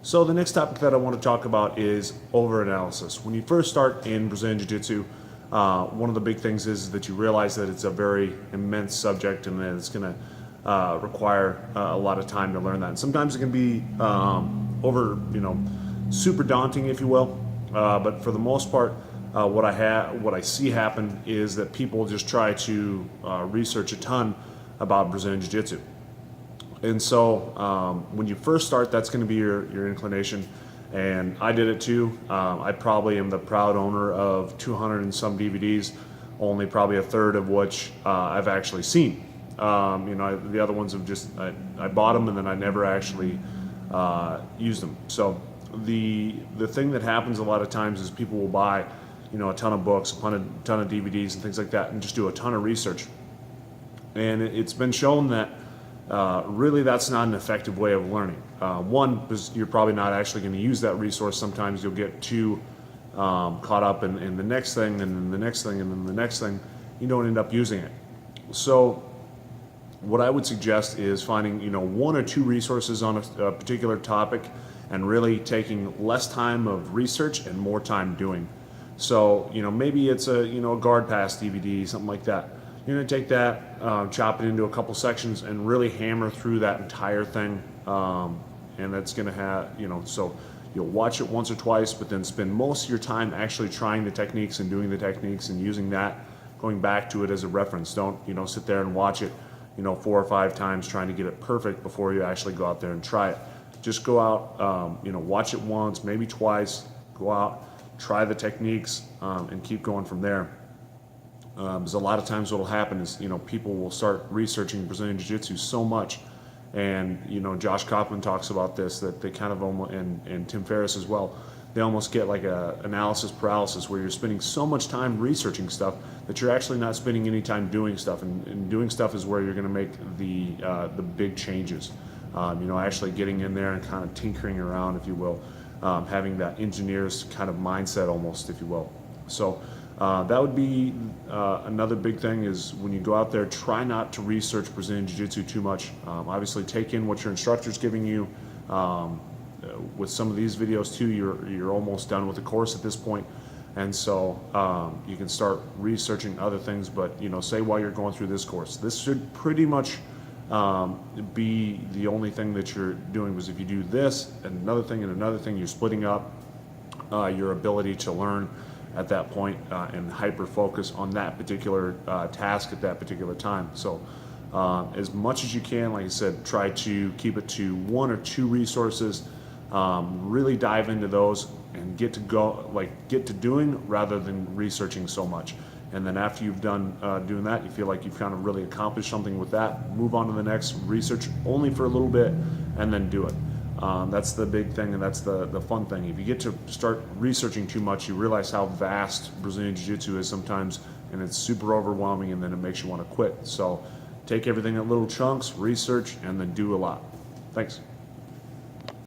So the next topic that I want to talk about is overanalysis. When you first start in Brazilian Jiu-Jitsu, one of the big things is that you realize that it's a very immense subject and that it's going to require a lot of time to learn that. And sometimes it can be super daunting, if you will. But for the most part, what I see happen is that people just try to research a ton about Brazilian Jiu-Jitsu. And so when you first start, that's going to be your inclination. And I did it too. I probably am the proud owner of 200 and some DVDs, only probably a third of which I've actually seen. The other ones have just, I bought them and then I never actually used them. So the thing that happens a lot of times is people will buy, a ton of books, a ton of DVDs and things like that, and just do a ton of research. And it's been shown that really that's not an effective way of learning. One, because you're probably not actually going to use that resource. Sometimes you'll get too caught up in the next thing and then the next thing and then the next thing. You don't end up using it. So what I would suggest is finding one or two resources on a particular topic and really taking less time of research and more time doing. So maybe it's a guard pass DVD, something like that. You're going to take that, chop it into a couple sections, and really hammer through that entire thing. And that's going to have, so you'll watch it once or twice, but then spend most of your time actually trying the techniques and doing the techniques and using that, going back to it as a reference. Don't, sit there and watch it, 4 or 5 times trying to get it perfect before you actually go out there and try it. Just go out, watch it once, maybe twice, go out, try the techniques, and keep going from there. Because a lot of times what will happen is, people will start researching Brazilian Jiu-Jitsu so much, and, Josh Kaufman talks about this, that they kind of almost, and Tim Ferriss as well, they almost get like a analysis paralysis where you're spending so much time researching stuff that you're actually not spending any time doing stuff, and doing stuff is where you're going to make the big changes. Actually getting in there and kind of tinkering around, if you will, having that engineer's kind of mindset almost, if you will. So that would be another big thing is when you go out there, try not to research Brazilian Jiu-Jitsu too much. Obviously take in what your instructor's giving you. With some of these videos too, you're almost done with the course at this point. And so you can start researching other things, but say while you're going through this course, this should pretty much be the only thing that you're doing, because if you do this and another thing, you're splitting up your ability to learn at that point and hyper focus on that particular task at that particular time. So as much as you can, like I said, try to keep it to 1 or 2 resources, really dive into those and get to doing rather than researching so much. And then after you've done doing that, you feel like you've kind of really accomplished something with that, move on to the next, research only for a little bit, and then do it. That's the big thing, and that's the fun thing. If you get to start researching too much, you realize how vast Brazilian Jiu-Jitsu is sometimes, and it's super overwhelming, and then it makes you want to quit. So take everything in little chunks, research, and then do a lot. Thanks.